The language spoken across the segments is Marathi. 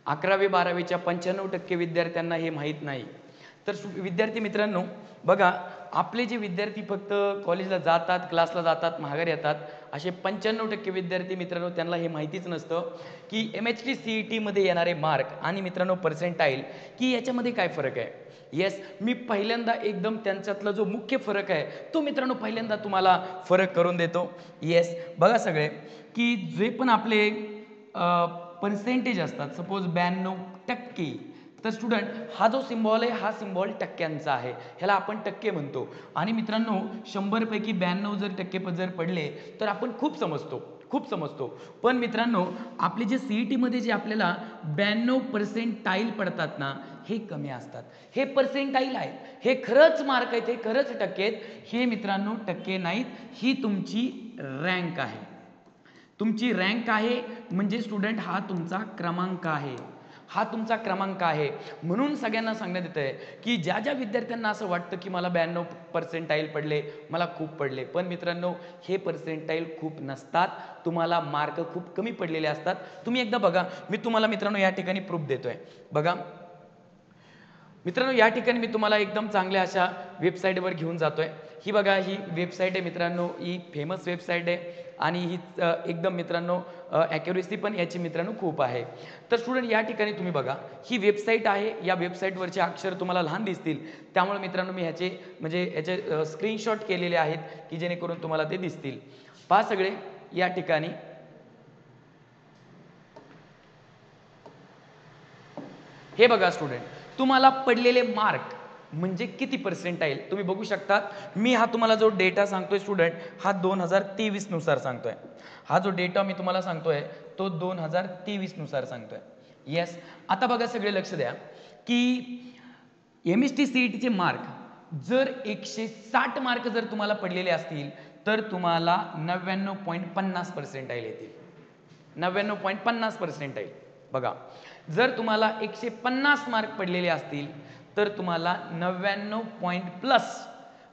11वी 12वीच्या 95% विद्यार्थ्यांना हे माहीत नाही। तर विद्यार्थी मित्रांनो बघा, आपले जे विद्यार्थी फक्त कॉलेजला जातात, क्लासला जातात, माघारी येतात, असे 95% विद्यार्थी मित्रांनो त्यांना हे माहितीच नसतं की MHT CET मध्ये येणारे मार्क आणि मित्रांनो पर्सेंटाईल की याच्यामध्ये काय फरक आहे। येस, मी पहिल्यांदा एकदम त्यांच्यातला जो मुख्य फरक आहे तो मित्रांनो पहिल्यांदा तुम्हाला फरक करून देतो। येस, बघा सगळे की जे पण आपले पर्सेंटेज असतात, सपोज 92%, तर स्टुडंट हा जो सिम्बॉल आहे हा सिम्बॉल टक्क्यांचा आहे, ह्याला आपण टक्के म्हणतो। आणि मित्रांनो 100 पैकी 92 जर टक्के जर पडले तर आपण खूप समजतो। पण मित्रांनो आपले जे CET मध्ये जे आपल्याला 92% पडतात ना, हे कमी असतात। हे पर्सेंटाईल आहेत, हे खरंच मार्क आहेत, हे खरंच टक्के आहेत, हे मित्रांनो टक्के नाहीत, ही तुमची रँक आहे। तुमची रँक आहे म्हणजे स्टुडंट हा तुमचा क्रमांक आहे, हा तुमचा क्रमांक आहे। म्हणून सगळ्यांना सांगण्यात येत आहे की ज्या ज्या विद्यार्थ्यांना असं वाटतं की मला 92% पडले, मला खूप पडले, पण मित्रांनो हे पर्सेंटाईल खूप नसतात, तुम्हाला मार्क खूप कमी पडलेले असतात। तुम्ही एकदा बघा, मी तुम्हाला मित्रांनो या ठिकाणी प्रूफ देतोय। बघा मित्रांनो, या ठिकाणी मी तुम्हाला एकदम चांगल्या अशा वेबसाईटवर घेऊन जातोय। ही बघा, ही वेबसाईट आहे मित्रांनो, ही फेमस वेबसाईट आहे आणि ही एकदम मित्रांनो ॲक्युरेसी पण याची मित्रांनो खूप आहे। तर स्टुडंट या ठिकाणी तुम्ही बघा, ही वेबसाईट आहे, या वेबसाईटवरचे अक्षर तुम्हाला लहान दिसतील, त्यामुळे मित्रांनो मी ह्याचे म्हणजे याचे स्क्रीनशॉट केलेले आहेत की जेणेकरून तुम्हाला ते दिसतील। पहा सगळे, या ठिकाणी हे बघा स्टुडंट, तुम्हाला पडलेले मार्क म्हणजे किती पर्सेंटाईल तुम्ही बघू शकतात। मी हा तुम्हाला जो डेटा सांगतोय स्टुडंट, हा 2023 नुसार सांगतोय। हा जो डेटा मी तुम्हाला सांगतोय तो 2023 नुसार सांगतोय। येस, आता बघा सगळे लक्ष द्या की MHT CET चे मार्क जर 160 मार्क जर तुम्हाला पडलेले असतील तर तुम्हाला 99.50 पर्सेंटाईल येतील। 99.50 पर्सेंटाईल। बघा, जर तुम्हाला 150 मार्क पडलेले असतील तर तुम्हाला 99 प्लस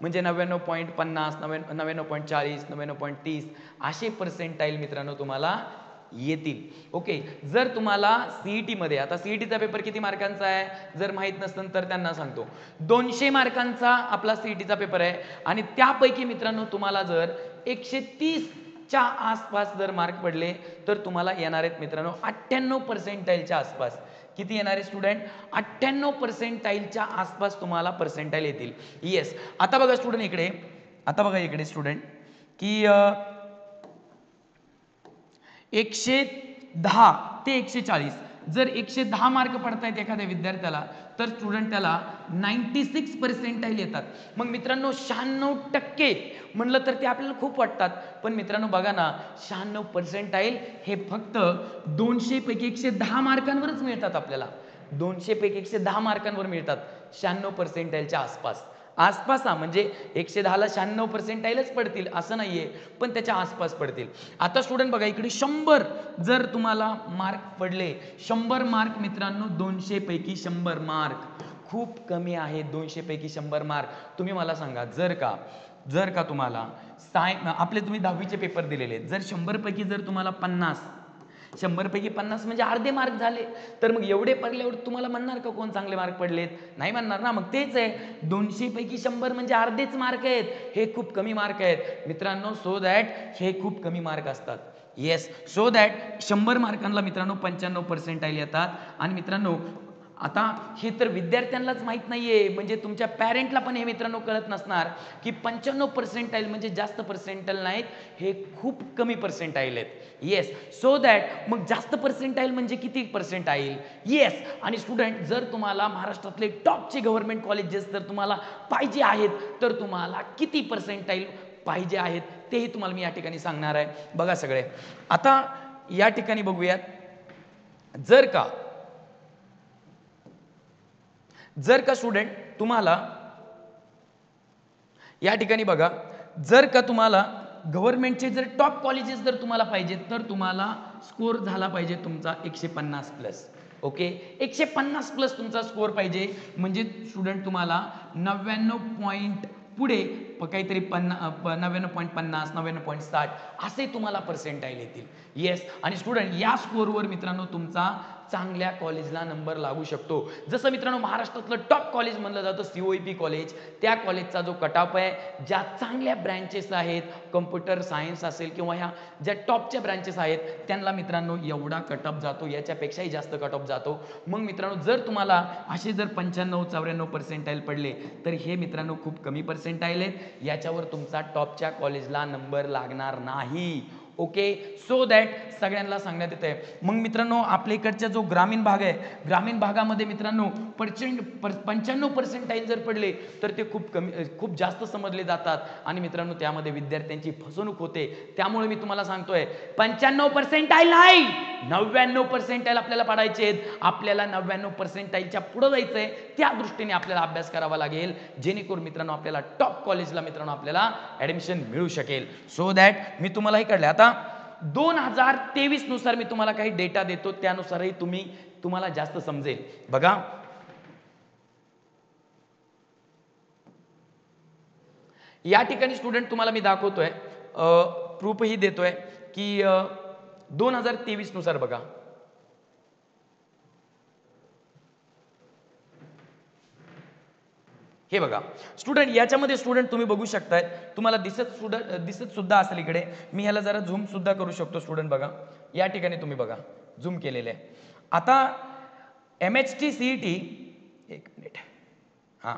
म्हणजे 99.50, 99.40, 99.30 असे पर्सेंटाईल मित्रांनो तुम्हाला येतील। ओके, जर तुम्हाला CET मध्ये, आता CET चा पेपर किती मार्कांचा आहे जर माहित नसेल तर त्यांना सांगतो, 200 मार्कांचा आपला CET चा पेपर आहे आणि त्यापैकी मित्रांनो तुम्हाला जर 130 च्या आसपास जर मार्क पडले तर तुम्हाला येणार आहेत मित्रांनो 98 पर्सेंटाईलच्या आसपास। किती येणार आहे स्टुडंट? 98 पर्सेंटाईलच्या आसपास तुम्हाला पर्सेंटाईल येतील। येस, आता बघा स्टुडंट इकडे, आता बघा इकडे स्टुडंट की 110 ते 140 जर 110 मार्क पडतायत एखाद्या विद्यार्थ्याला तर स्टुडंट त्याला 96 पर्सेंटाईल येतात। मग मित्रांनो 96% म्हणलं तर ते आपल्याला खूप वाटतात, पण मित्रांनो बघा ना, 96 पर्सेंटाईल हे फक्त 200 पैकी 110 मार्कांवरच मिळतात आपल्याला। 200 पैकी 110 मार्कांवर मिळतात 96 पर्सेंटाईलच्या आसपास। आसपास म्हणजे 110 ला 96 पर्सेंटाईलच पडतील असं नाहीये, पण त्याच्या आसपास पडतील। आता स्टुडंट बघा इकडे 100 जर तुम्हाला मार्क पडले, 100 मार्क मित्रांनो 200 पैकी 100 मार्क खूप कमी आहे। 200 पैकी 100 मार्क तुम्ही मला सांगा, जर का तुम्हाला आपले तुम्ही 10वीचे पेपर दिलेले, जर 100 पैकी जर तुम्हाला 50, 100 पैकी 50 म्हणजे अर्धे मार्क झाले, तर मग एवढे पडल्यावर तुम्हाला म्हणणार का कोण चांगले मार्क पडलेत? नाही म्हणणार ना। मग तेच आहे, 200 पैकी 100 म्हणजे अर्धेच मार्क आहेत, हे खूप कमी मार्क आहेत मित्रांनो। सो दॅट हे खूप कमी मार्क असतात। येस, सो दॅट 100 मार्कांना मित्रांनो 95 पर्सेंटाईल येतात। आणि मित्रांनो आता हे तर विद्यार्थ्यांनाच माहित नाहीये, म्हणजे तुमच्या पॅरेंटला पण हे मित्रांनो कळत नसणार की 95 पर्सेंटाईल म्हणजे जास्त पर्सेंटाईल नाहीत, हे खूप कमी पर्सेंटाईल आहेत। येस, सो दॅट मग जास्त पर्सेंटाईल म्हणजे किती पर्सेंटाईल? येस, आणि स्टुडंट जर तुम्हाला महाराष्ट्रातले टॉपचे गव्हर्नमेंट कॉलेजेस जर तुम्हाला पाहिजे आहेत तर तुम्हाला किती पर्सेंटाईल पाहिजे आहेत तेही तुम्हाला मी या ठिकाणी सांगणार आहे। बघा सगळे, आता या ठिकाणी बघूयात, जर का स्टुडंट तुम्हाला या ठिकाणी बघा, जर का तुम्हाला गव्हर्नमेंटचे जर टॉप कॉलेजेस जर तुम्हाला पाहिजे तर तुम्हाला स्कोर झाला पाहिजे तुमचा 150 प्लस। ओके, 150 प्लस तुमचा स्कोर पाहिजे, म्हणजे स्टुडंट तुम्हाला 99 पॉईंट पुढे काहीतरी 99.50, 99.60 असे तुम्हाला पर्सेंटाईल येतील। येस, आणि स्टुडंट या स्कोरवर मित्रांनो तुमचा चांगल्या कॉलेजला नंबर लागू शकतो. जसं मित्रांनो महाराष्ट्रातलं टॉप कॉलेज म्हणलं जातं COEP कॉलेज, त्या कॉलेजचा जो कट ऑफ आहे, ज्या चांगल्या ब्रँचेस आहेत, कम्प्युटर सायन्स असेल किंवा ह्या ज्या टॉपच्या ब्रँचेस आहेत त्यांना मित्रांनो एवढा कट ऑफ जातो, याच्यापेक्षाही जास्त कट ऑफ जातो. मग मित्रांनो जर तुम्हाला असे जर 95-94 पर्सेंटाईल पडले तर हे मित्रांनो खूप कमी पर्सेंटाईल आहेत, याच्यावर तुमचा टॉपच्या कॉलेजला नंबर लागणार नाही. ओके, सो दॅट सगळ्यांना सांगण्यात येत आहे. मग मित्रांनो आपल्या इकडचा जो ग्रामीण भाग आहे, ग्रामीण भागामध्ये मित्रांनो 95% जर पडले तर ते खूप जास्त समजले जातात आणि मित्रांनो त्यामध्ये विद्यार्थ्यांची फसवणूक होते. त्यामुळे मी तुम्हाला सांगतोय 95% नाही, 99% आपल्याला पाडायचे आहेत. आपल्याला 99% पुढे जायचंय, त्या दृष्टीने आपल्याला अभ्यास करावा लागेल, जेणेकरून मित्रांनो आपल्याला टॉप कॉलेजला मित्रांनो आपल्याला ऍडमिशन मिळू शकेल. सो दॅट मी तुम्हाला हे कळलं. आता 2023 नुसार मी तुम्हाला काही डेटा देतो, त्यानुसारही तुम्हाला जास्त समजेल. बघा या ठिकाणी स्टुडंट तुम्हाला मी दाखवतोय, प्रूफही देतोय की 2023 नुसार बघा, हे बघा स्टुडंट, याच्यामध्ये स्टुडंट तुम्ही बघू शकताय, तुम्हाला दिसत सुद्धा असेल इकडे, मी ह्याला जरा झूम सुद्धा करू शकतो स्टुडंट. बघा या ठिकाणी तुम्ही बघा झूम केलेले आहे. आता MHT CET, एक मिनिट, हां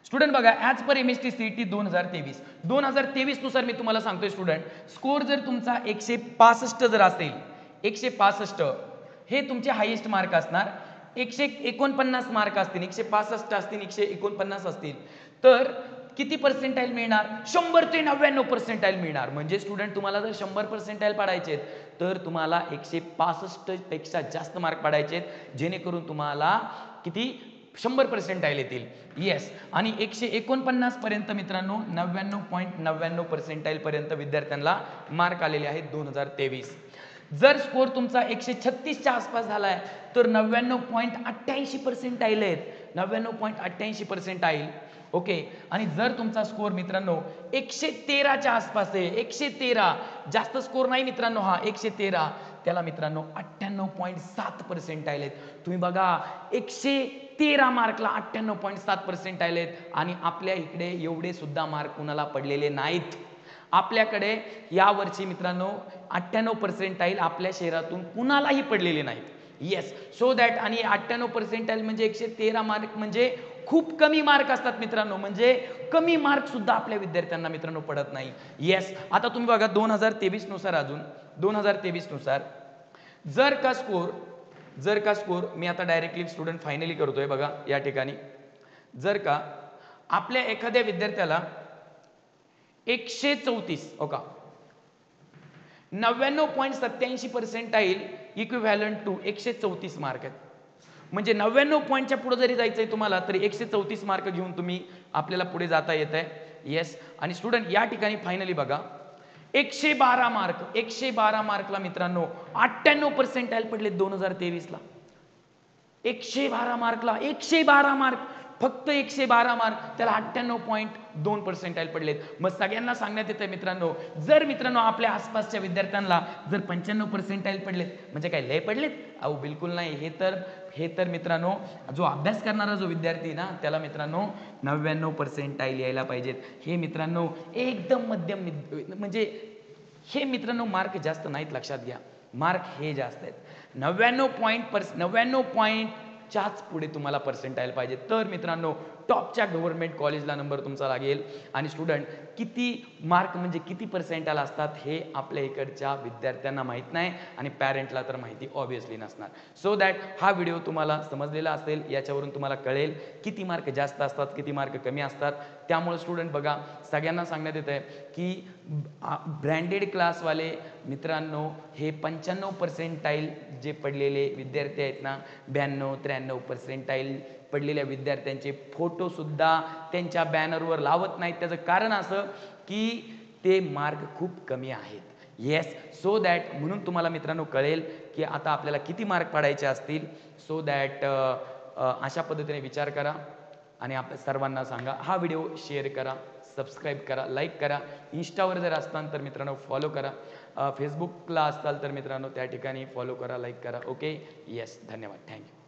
स्टुडंट बघा, ॲज पर MHT CET 2023 नुसार मी तुम्हाला सांगतोय स्टुडंट, स्कोर जर तुमचा 165 जर असेल, 165 हे तुमचे हायेस्ट मार्क असणार. 149 मार्क असतील, 165 असतील, 149 असतील, तर किती पर्सेंटाईल मिळणार? 100 ते 99 पर्सेंटाईल मिळणार. म्हणजे स्टुडंट तुम्हाला जर 100 पर्सेंटाईल पाडायचे तर तुम्हाला 165 पेक्षा जास्त मार्क पाडायचे, जेणेकरून तुम्हाला किती 100 पर्सेंटाईल येतील. येस, आणि 149 पर्यंत मित्रांनो 99.99 पर्सेंटाईल पर्यंत विद्यार्थ्यांना मार्क आलेले आहेत 2023. जर स्कोर तुमचा 136 च्या आसपास झालाय तर 99.88 पर्सेंटाईल आहेत, 99.88 पर्सेंटाईल. ओके, आणि जर तुमचा स्कोर मित्रांनो 113 च्या आसपास आहे, 113 जास्त स्कोर नाही मित्रांनो, हा 113, त्याला मित्रांनो 98.7 पर्सेंटाईल आहेत. तुम्ही बघा 113 मार्कला 98.7 पर्सेंटाईल आहेत, आणि आपल्या इकडे एवढे सुद्धा मार्क कुणाला पडलेले नाहीत. आपल्याकडे या वर्षी मित्रांनो 98 पर्सेंटाईल आपल्या शहरातून कुणालाही पडलेले नाहीत. येस, सो दॅट, आणि 98 पर्सेंटाईल म्हणजे 113 मार्क म्हणजे खूप कमी मार्क असतात मित्रांनो, म्हणजे कमी मार्क सुद्धा आपल्या विद्यार्थ्यांना मित्रांनो पडत नाही. येस, आता तुम्ही बघा 2023 नुसार, अजून 2023 नुसार जर का स्कोर मी आता डायरेक्टली स्टुडंट फायनली करतोय. बघा या ठिकाणी जर का आपल्या एखाद्या विद्यार्थ्याला 134 हो का 99.87 पर्सेंटाईल इक्विव्हॅलंट टू 134 मार्क आहेत. म्हणजे 99 पॉईंटच्या पुढे जरी जायचंय तुम्हाला तरी 134 मार्क घेऊन तुम्ही आपल्याला पुढे जाता येत आहे. येस, आणि स्टुडंट या ठिकाणी फायनली बघा 112 मार्कला मित्रांनो 98 पर्सेंटाईल पडले 2023 ला. 112 मार्कला 112 मार्क, फक्त 112 मार्क, त्याला 98.2 पर्सेंटाईल पडलेत. मग सगळ्यांना सांगण्यात येतं मित्रांनो, जर मित्रांनो आपल्या आसपासच्या विद्यार्थ्यांना जर 95 पर्सेंटाईल पडलेत म्हणजे काय लय पडलेत? अहो बिलकुल नाही. हे तर मित्रांनो जो अभ्यास करणारा जो विद्यार्थी ना त्याला मित्रांनो 99 पर्सेंटाईल यायला पाहिजेत. हे मित्रांनो एकदम मध्यम, म्हणजे हे मित्रांनो मार्क जास्त नाहीत, लक्षात घ्या. मार्क हे जास्त आहेत. 99 पॉईंटच्याच पुढे तुम्हाला पर्सेंटाईल पाहिजे तर मित्रांनो टॉपच्या गव्हर्नमेंट कॉलेजला नंबर तुमचा लागेल. आणि स्टुडंट किती मार्क म्हणजे किती पर्सेंटाईल असतात हे आपल्या इकडच्या विद्यार्थ्यांना माहीत नाही आणि पॅरेंटला तर माहिती ऑब्विसली नसणार. सो दॅट हा व्हिडिओ तुम्हाला समजलेला असेल, याच्यावरून तुम्हाला कळेल किती मार्क जास्त असतात, किती मार्क कमी असतात. त्यामुळे स्टुडंट बघा सगळ्यांना सांगण्यात येत आहे की ब्रँडेड क्लासवाले मित्रांनो हे 95 पर्सेंटाईल जे पडलेले विद्यार्थी आहेत ना, 92-93 पर्सेंटाईल पडलेल्या विद्यार्थ्यांचे फोटो सुद्धा त्यांच्या बॅनरवर लावत नाहीत. त्याचं कारण असं की ते मार्क खूप कमी आहेत. येस, सो दॅट म्हणून तुम्हाला मित्रांनो कळेल की आता आपल्याला किती मार्क पाडायचे असतील. सो दॅट अशा पद्धतीने विचार करा आणि आपल्या सर्वांना सांगा. हा व्हिडिओ शेअर करा, सबस्क्राईब करा, लाईक करा. इंस्टावर जर असताना तर मित्रांनो फॉलो करा. फेसबुकला असाल तर मित्रांनो त्या ठिकाणी फॉलो करा, लाईक करा. ओके, येस, धन्यवाद, थँक्यू.